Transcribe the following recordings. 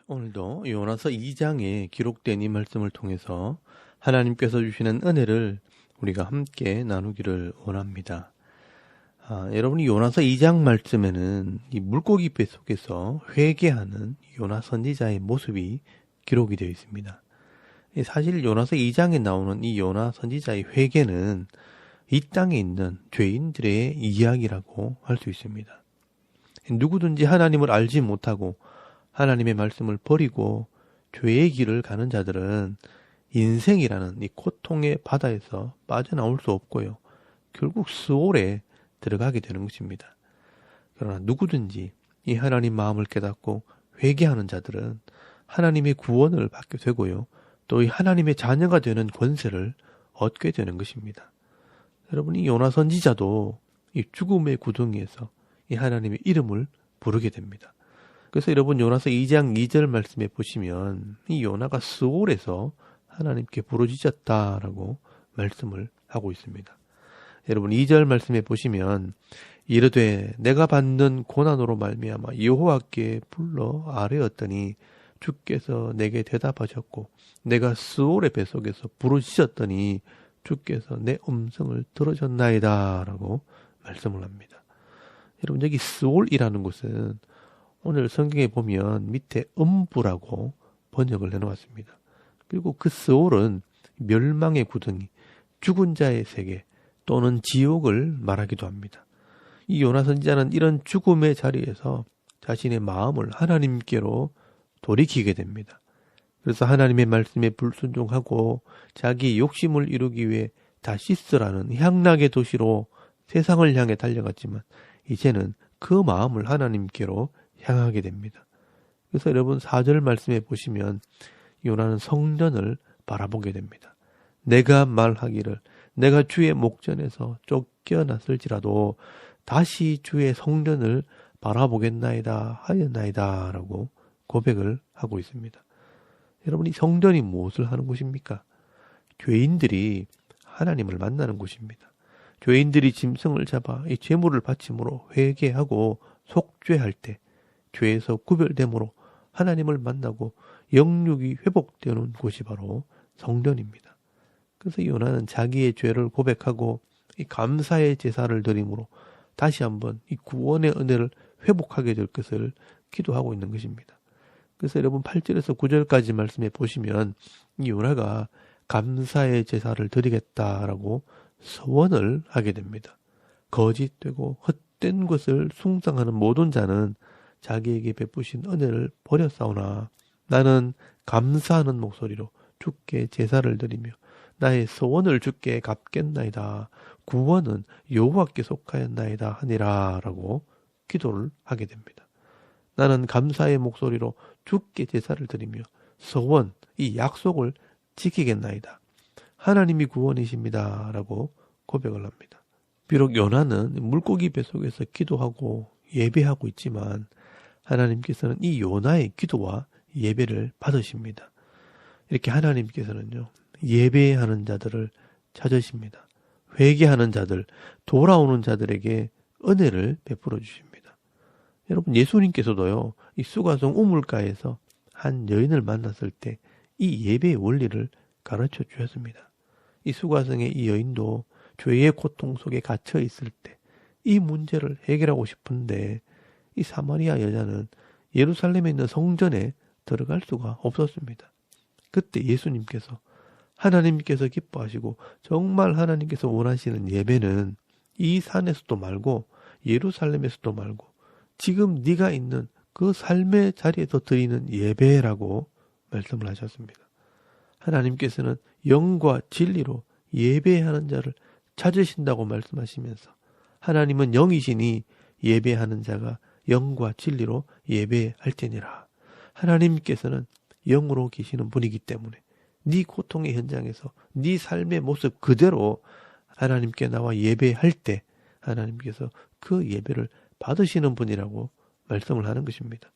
오늘도 요나서 2장에 기록된 이 말씀을 통해서 하나님께서 주시는 은혜를 우리가 함께 나누기를 원합니다. 여러분이 요나서 2장 말씀에는 이 물고기 배 속에서 회개하는 요나 선지자의 모습이 기록이 되어 있습니다. 사실 요나서 2장에 나오는 이 요나 선지자의 회개는 이 땅에 있는 죄인들의 이야기라고 할 수 있습니다. 누구든지 하나님을 알지 못하고 하나님의 말씀을 버리고 죄의 길을 가는 자들은 인생이라는 이 고통의 바다에서 빠져나올 수 없고요. 결국 스올에 들어가게 되는 것입니다. 그러나 누구든지 이 하나님 마음을 깨닫고 회개하는 자들은 하나님의 구원을 받게 되고요. 또 이 하나님의 자녀가 되는 권세를 얻게 되는 것입니다. 여러분이 요나 선지자도 이 죽음의 구덩이에서 이 하나님의 이름을 부르게 됩니다. 그래서 여러분 요나서 2장 2절 말씀에 보시면 이 요나가 스올에서 하나님께 부르짖었다라고 말씀을 하고 있습니다. 여러분 2절 말씀에 보시면 이르되 내가 받는 고난으로 말미암아 여호와께 불러 아뢰었더니 주께서 내게 대답하셨고 내가 스올의 뱃속에서 부르짖었더니 주께서 내 음성을 들으셨나이다 라고 말씀을 합니다. 여러분 여기 스올이라는 곳은 오늘 성경에 보면 밑에 음부라고 번역을 해놓았습니다. 그리고 그 스올은 멸망의 구덩이, 죽은 자의 세계 또는 지옥을 말하기도 합니다. 이 요나 선지자는 이런 죽음의 자리에서 자신의 마음을 하나님께로 돌이키게 됩니다. 그래서 하나님의 말씀에 불순종하고 자기 욕심을 이루기 위해 다시스라는 향락의 도시로 세상을 향해 달려갔지만 이제는 그 마음을 하나님께로 향하게 됩니다. 그래서 여러분 4절 말씀에 보시면 요나는 성전을 바라보게 됩니다. 내가 말하기를 내가 주의 목전에서 쫓겨났을지라도 다시 주의 성전을 바라보겠나이다 하였나이다 라고 고백을 하고 있습니다. 여러분 이 성전이 무엇을 하는 곳입니까? 죄인들이 하나님을 만나는 곳입니다. 죄인들이 짐승을 잡아 이 제물을 바침으로 회개하고 속죄할 때 죄에서 구별됨으로 하나님을 만나고 영육이 회복되는 곳이 바로 성전입니다. 그래서 요나는 자기의 죄를 고백하고 이 감사의 제사를 드림으로 다시 한번 이 구원의 은혜를 회복하게 될 것을 기도하고 있는 것입니다. 그래서 여러분 8절에서 9절까지 말씀해 보시면 이 요나가 감사의 제사를 드리겠다라고 서원을 하게 됩니다. 거짓되고 헛된 것을 숭상하는 모든 자는 자기에게 베푸신 은혜를 버렸사오나 나는 감사하는 목소리로 주께 제사를 드리며 나의 소원을 주께 갚겠나이다. 구원은 여호와께 속하였나이다 하니라 라고 기도를 하게 됩니다. 나는 감사의 목소리로 주께 제사를 드리며 소원, 이 약속을 지키겠나이다. 하나님이 구원이십니다 라고 고백을 합니다. 비록 요나는 물고기 뱃속에서 기도하고 예배하고 있지만 하나님께서는 이 요나의 기도와 예배를 받으십니다. 이렇게 하나님께서는요, 예배하는 자들을 찾으십니다. 회개하는 자들, 돌아오는 자들에게 은혜를 베풀어 주십니다. 여러분 예수님께서도요, 이 수가성 우물가에서 한 여인을 만났을 때 이 예배의 원리를 가르쳐 주셨습니다. 이 수가성의 이 여인도 죄의 고통 속에 갇혀 있을 때 이 문제를 해결하고 싶은데 이 사마리아 여자는 예루살렘에 있는 성전에 들어갈 수가 없었습니다. 그때 예수님께서 하나님께서 기뻐하시고 정말 하나님께서 원하시는 예배는 이 산에서도 말고 예루살렘에서도 말고 지금 네가 있는 그 삶의 자리에서 드리는 예배라고 말씀을 하셨습니다. 하나님께서는 영과 진리로 예배하는 자를 찾으신다고 말씀하시면서 하나님은 영이시니 예배하는 자가 영과 진리로 예배할 테니라. 하나님께서는 영으로 계시는 분이기 때문에 네 고통의 현장에서 네 삶의 모습 그대로 하나님께 나와 예배할 때 하나님께서 그 예배를 받으시는 분이라고 말씀을 하는 것입니다.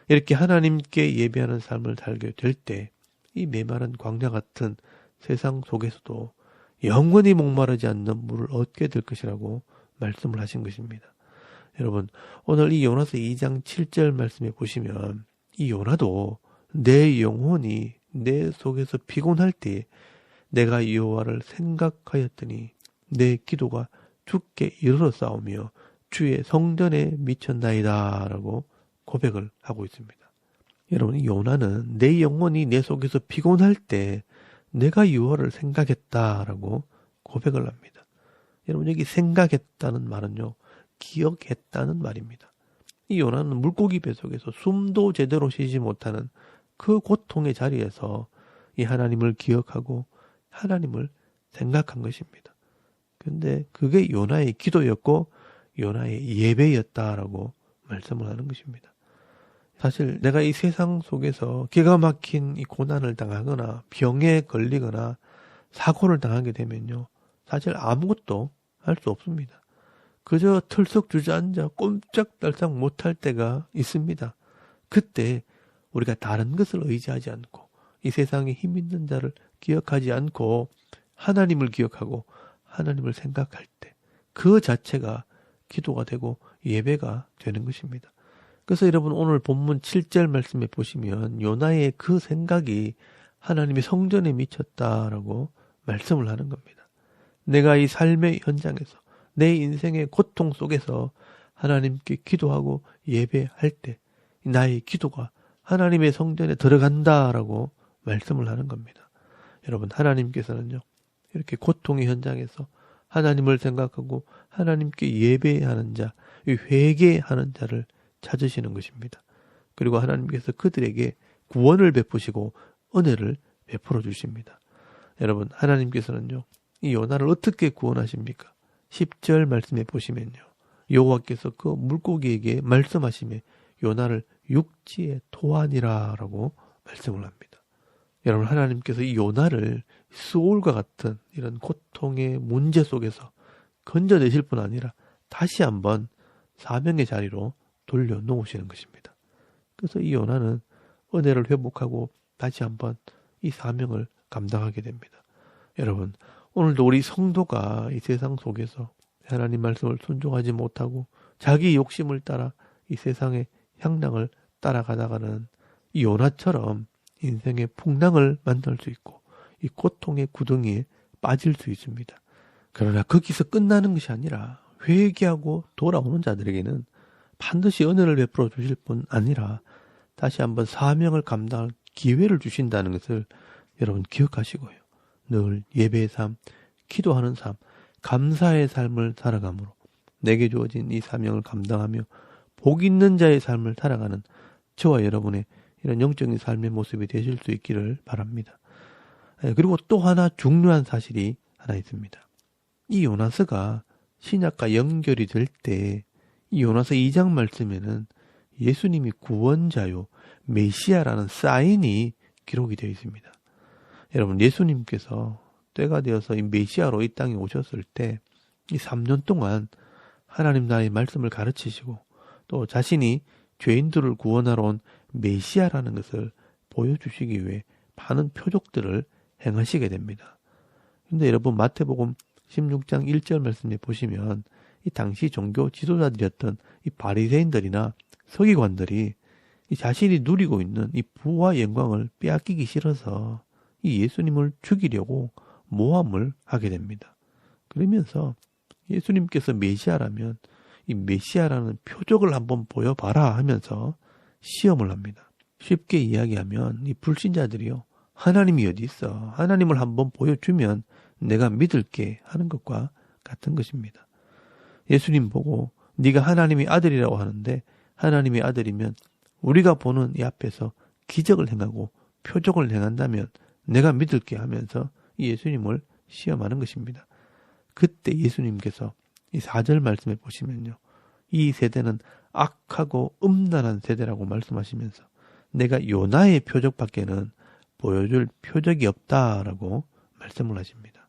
이렇게 하나님께 예배하는 삶을 살게 될 때 이 메마른 광야 같은 세상 속에서도 영원히 목마르지 않는 물을 얻게 될 것이라고 말씀을 하신 것입니다. 여러분, 오늘 이 요나서 2장 7절 말씀에 보시면 이 요나도 내 영혼이 내 속에서 피곤할 때 내가 여호와를 생각하였더니 내 기도가 주께 이르러 싸우며 주의 성전에 미쳤나이다 라고 고백을 하고 있습니다. 여러분, 요나는 내 영혼이 내 속에서 피곤할 때 내가 여호와를 생각했다라고 고백을 합니다. 여러분, 여기 생각했다는 말은요, 기억했다는 말입니다. 이 요나는 물고기 뱃속에서 숨도 제대로 쉬지 못하는 그 고통의 자리에서 이 하나님을 기억하고 하나님을 생각한 것입니다. 그런데 그게 요나의 기도였고 요나의 예배였다라고 말씀을 하는 것입니다. 사실 내가 이 세상 속에서 기가 막힌 이 고난을 당하거나 병에 걸리거나 사고를 당하게 되면요, 사실 아무것도 할 수 없습니다. 그저 털썩 주저앉아 꼼짝달싹 못할 때가 있습니다. 그때 우리가 다른 것을 의지하지 않고 이 세상에 힘 있는 자를 기억하지 않고 하나님을 기억하고 하나님을 생각할 때 그 자체가 기도가 되고 예배가 되는 것입니다. 그래서 여러분, 오늘 본문 7절 말씀에 보시면 요나의 그 생각이 하나님의 성전에 미쳤다라고 말씀을 하는 겁니다. 내가 이 삶의 현장에서 내 인생의 고통 속에서 하나님께 기도하고 예배할 때 나의 기도가 하나님의 성전에 들어간다라고 말씀을 하는 겁니다. 여러분, 하나님께서는요, 이렇게 고통의 현장에서 하나님을 생각하고 하나님께 예배하는 자, 회개하는 자를 찾으시는 것입니다. 그리고 하나님께서 그들에게 구원을 베푸시고 은혜를 베풀어 주십니다. 여러분, 하나님께서는요, 이 요나를 어떻게 구원하십니까? 10절 말씀에 보시면요, 여호와께서 그 물고기에게 말씀하시며 요나를 육지에 토하니라 라고 말씀을 합니다. 여러분, 하나님께서 이 요나를 수올과 같은 이런 고통의 문제 속에서 건져내실 뿐 아니라 다시 한번 사명의 자리로 돌려놓으시는 것입니다. 그래서 이 요나는 은혜를 회복하고 다시 한번 이 사명을 감당하게 됩니다. 여러분, 오늘도 우리 성도가 이 세상 속에서 하나님 말씀을 순종하지 못하고 자기 욕심을 따라 이 세상의 향락을 따라가다가는 이 요나처럼 인생의 풍랑을 만날 수 있고 이 고통의 구덩이에 빠질 수 있습니다. 그러나 거기서 끝나는 것이 아니라 회개하고 돌아오는 자들에게는 반드시 은혜를 베풀어 주실 뿐 아니라 다시 한번 사명을 감당할 기회를 주신다는 것을 여러분 기억하시고요. 늘 예배의 삶, 기도하는 삶, 감사의 삶을 살아가므로 내게 주어진 이 사명을 감당하며 복 있는 자의 삶을 살아가는 저와 여러분의 이런 영적인 삶의 모습이 되실 수 있기를 바랍니다. 그리고 또 하나 중요한 사실이 하나 있습니다. 이 요나서가 신약과 연결이 될 때 이 요나서 2장 말씀에는 예수님이 구원자요 메시아라는 사인이 기록이 되어 있습니다. 여러분, 예수님께서 때가 되어서 이 메시아로 이 땅에 오셨을 때 이 3년 동안 하나님 나라의 말씀을 가르치시고 또 자신이 죄인들을 구원하러 온 메시아라는 것을 보여주시기 위해 많은 표적들을 행하시게 됩니다. 그런데 여러분, 마태복음 16장 1절 말씀에 보시면 이 당시 종교 지도자들이었던 이 바리새인들이나 서기관들이 이 자신이 누리고 있는 이 부와 영광을 빼앗기기 싫어서 이 예수님을 죽이려고 모함을 하게 됩니다. 그러면서 예수님께서 메시아라면 이 메시아라는 표적을 한번 보여봐라 하면서 시험을 합니다. 쉽게 이야기하면 이 불신자들이요, 하나님이 어디 있어? 하나님을 한번 보여주면 내가 믿을게 하는 것과 같은 것입니다. 예수님 보고 네가 하나님의 아들이라고 하는데 하나님의 아들이면 우리가 보는 이 앞에서 기적을 행하고 표적을 행한다면 내가 믿을게 하면서 예수님을 시험하는 것입니다. 그때 예수님께서 이 4절 말씀에 보시면요, 이 세대는 악하고 음란한 세대라고 말씀하시면서 내가 요나의 표적밖에는 보여줄 표적이 없다라고 말씀을 하십니다.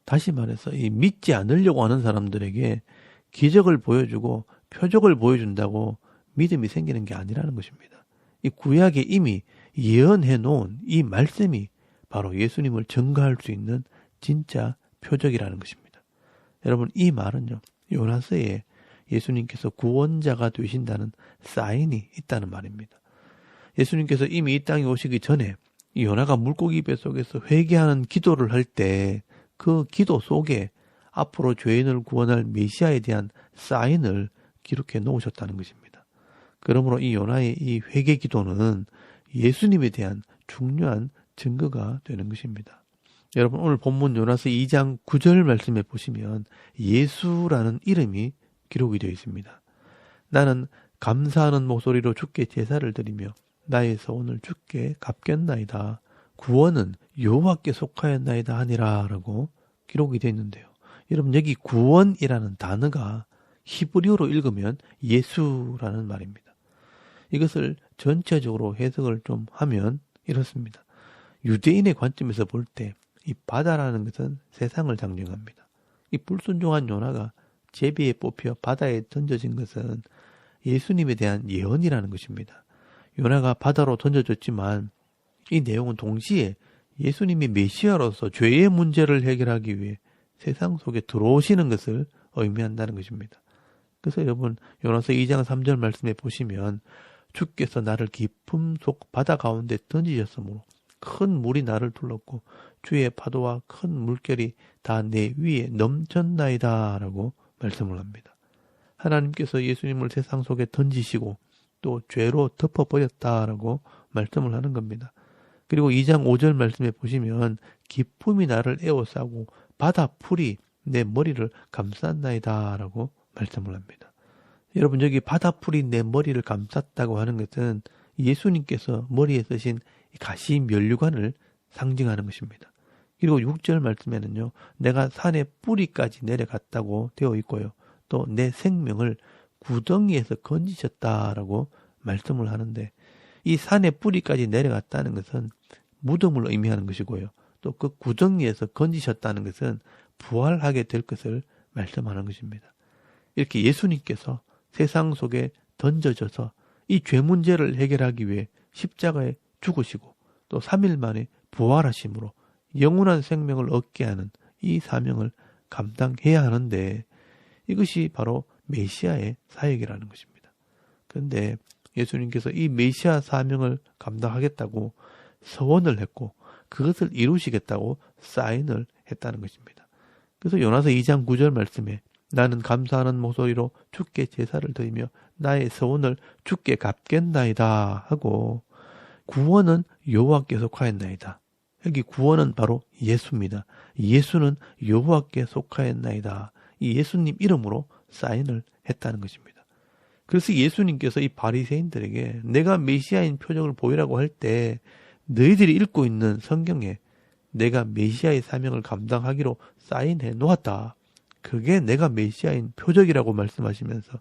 다시 말해서 이 믿지 않으려고 하는 사람들에게 기적을 보여주고 표적을 보여준다고 믿음이 생기는 게 아니라는 것입니다. 이 구약에 이미 예언해 놓은 이 말씀이 바로 예수님을 증거할 수 있는 진짜 표적이라는 것입니다. 여러분, 이 말은요, 요나서에 예수님께서 구원자가 되신다는 사인이 있다는 말입니다. 예수님께서 이미 이 땅에 오시기 전에 이 요나가 물고기 뱃속에서 회개하는 기도를 할 때 그 기도 속에 앞으로 죄인을 구원할 메시아에 대한 사인을 기록해 놓으셨다는 것입니다. 그러므로 이 요나의 이 회개 기도는 예수님에 대한 중요한 증거가 되는 것입니다. 여러분, 오늘 본문 요나서 2장 9절 말씀에 보시면 예수라는 이름이 기록이 되어 있습니다. 나는 감사하는 목소리로 주께 제사를 드리며 나의 서원을 주께 갚겠나이다. 구원은 여호와께 속하였나이다 하니라 라고 기록이 되어 있는데요. 여러분, 여기 구원이라는 단어가 히브리어로 읽으면 예수라는 말입니다. 이것을 전체적으로 해석을 좀 하면 이렇습니다. 유대인의 관점에서 볼 때 이 바다라는 것은 세상을 상징합니다. 이 불순종한 요나가 제비에 뽑혀 바다에 던져진 것은 예수님에 대한 예언이라는 것입니다. 요나가 바다로 던져졌지만 이 내용은 동시에 예수님이 메시아로서 죄의 문제를 해결하기 위해 세상 속에 들어오시는 것을 의미한다는 것입니다. 그래서 여러분, 요나서 2장 3절 말씀에 보시면 주께서 나를 깊음 속 바다 가운데 던지셨으므로 큰 물이 나를 둘렀고 주의 파도와 큰 물결이 다 내 위에 넘쳤나이다 라고 말씀을 합니다. 하나님께서 예수님을 세상 속에 던지시고 또 죄로 덮어버렸다라고 말씀을 하는 겁니다. 그리고 2장 5절 말씀에 보시면 기쁨이 나를 에워싸고 바다 풀이 내 머리를 감쌌나이다 라고 말씀을 합니다. 여러분, 여기 바다 풀이 내 머리를 감쌌다고 하는 것은 예수님께서 머리에 쓰신 가시 면류관을 상징하는 것입니다. 그리고 6절 말씀에는요, 내가 산의 뿌리까지 내려갔다고 되어 있고요. 또 내 생명을 구덩이에서 건지셨다라고 말씀을 하는데, 이 산의 뿌리까지 내려갔다는 것은 무덤을 의미하는 것이고요. 또 그 구덩이에서 건지셨다는 것은 부활하게 될 것을 말씀하는 것입니다. 이렇게 예수님께서 세상 속에 던져져서 이 죄 문제를 해결하기 위해 십자가에 죽으시고 또 3일 만에 부활하심으로 영원한 생명을 얻게 하는 이 사명을 감당해야 하는데, 이것이 바로 메시아의 사역이라는 것입니다. 그런데 예수님께서 이 메시아 사명을 감당하겠다고 서원을 했고 그것을 이루시겠다고 사인을 했다는 것입니다. 그래서 요나서 2장 9절 말씀에 나는 감사하는 목소리로 주께 제사를 드리며 나의 서원을 주께 갚겠나이다 하고, 구원은 여호와께 속하였나이다. 여기 구원은 바로 예수입니다. 예수는 여호와께 속하였나이다. 이 예수님 이름으로 사인을 했다는 것입니다. 그래서 예수님께서 이 바리새인들에게 내가 메시아인 표적을 보이라고 할 때 너희들이 읽고 있는 성경에 내가 메시아의 사명을 감당하기로 사인해 놓았다. 그게 내가 메시아인 표적이라고 말씀하시면서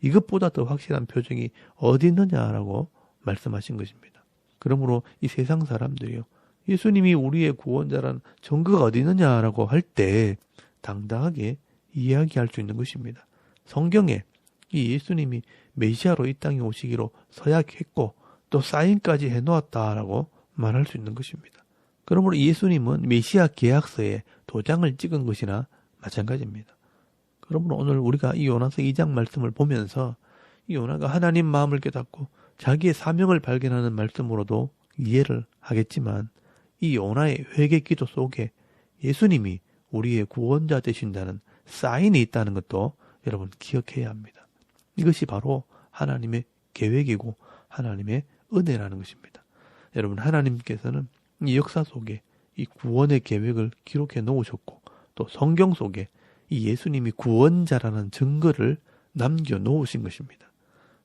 이것보다 더 확실한 표적이 어디 있느냐라고 말씀하신 것입니다. 그러므로 이 세상 사람들이요, 예수님이 우리의 구원자란 증거가 어디 있느냐라고 할 때 당당하게 이야기할 수 있는 것입니다. 성경에 이 예수님이 메시아로 이 땅에 오시기로 서약했고 또 사인까지 해놓았다라고 말할 수 있는 것입니다. 그러므로 예수님은 메시아 계약서에 도장을 찍은 것이나 마찬가지입니다. 그러므로 오늘 우리가 이 요나서 2장 말씀을 보면서 이 요나가 하나님 마음을 깨닫고 자기의 사명을 발견하는 말씀으로도 이해를 하겠지만, 이 요나의 회개 기도 속에 예수님이 우리의 구원자 되신다는 사인이 있다는 것도 여러분 기억해야 합니다. 이것이 바로 하나님의 계획이고 하나님의 은혜라는 것입니다. 여러분, 하나님께서는 이 역사 속에 이 구원의 계획을 기록해 놓으셨고 또 성경 속에 이 예수님이 구원자라는 증거를 남겨 놓으신 것입니다.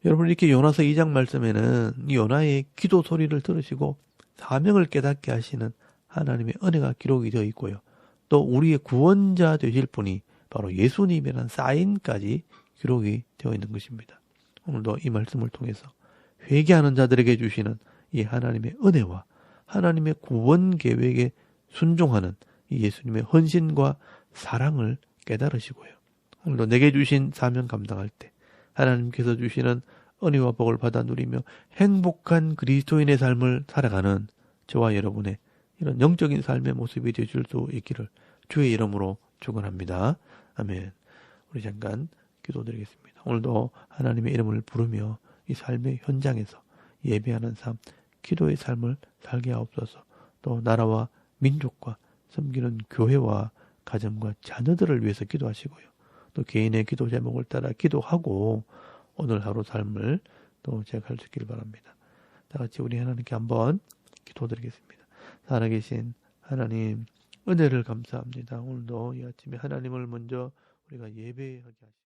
여러분, 이렇게 요나서 2장 말씀에는 이 요나의 기도 소리를 들으시고 사명을 깨닫게 하시는 하나님의 은혜가 기록이 되어 있고요. 또 우리의 구원자 되실 분이 바로 예수님이라는 사인까지 기록이 되어 있는 것입니다. 오늘도 이 말씀을 통해서 회개하는 자들에게 주시는 이 하나님의 은혜와 하나님의 구원 계획에 순종하는 이 예수님의 헌신과 사랑을 깨달으시고요. 오늘도 내게 주신 사명 감당할 때 하나님께서 주시는 은혜와 복을 받아 누리며 행복한 그리스도인의 삶을 살아가는 저와 여러분의 이런 영적인 삶의 모습이 되실 수 있기를 주의 이름으로 축원합니다. 아멘. 우리 잠깐 기도드리겠습니다. 오늘도 하나님의 이름을 부르며 이 삶의 현장에서 예배하는 삶, 기도의 삶을 살게 하옵소서. 또 나라와 민족과 섬기는 교회와 가정과 자녀들을 위해서 기도하시고요. 또 개인의 기도 제목을 따라 기도하고 오늘 하루 삶을 또 제작할 수 있기를 바랍니다. 다 같이 우리 하나님께 한번 기도드리겠습니다. 살아계신 하나님, 은혜를 감사합니다. 오늘도 이 아침에 하나님을 먼저 우리가 예배하게 하시옵소서.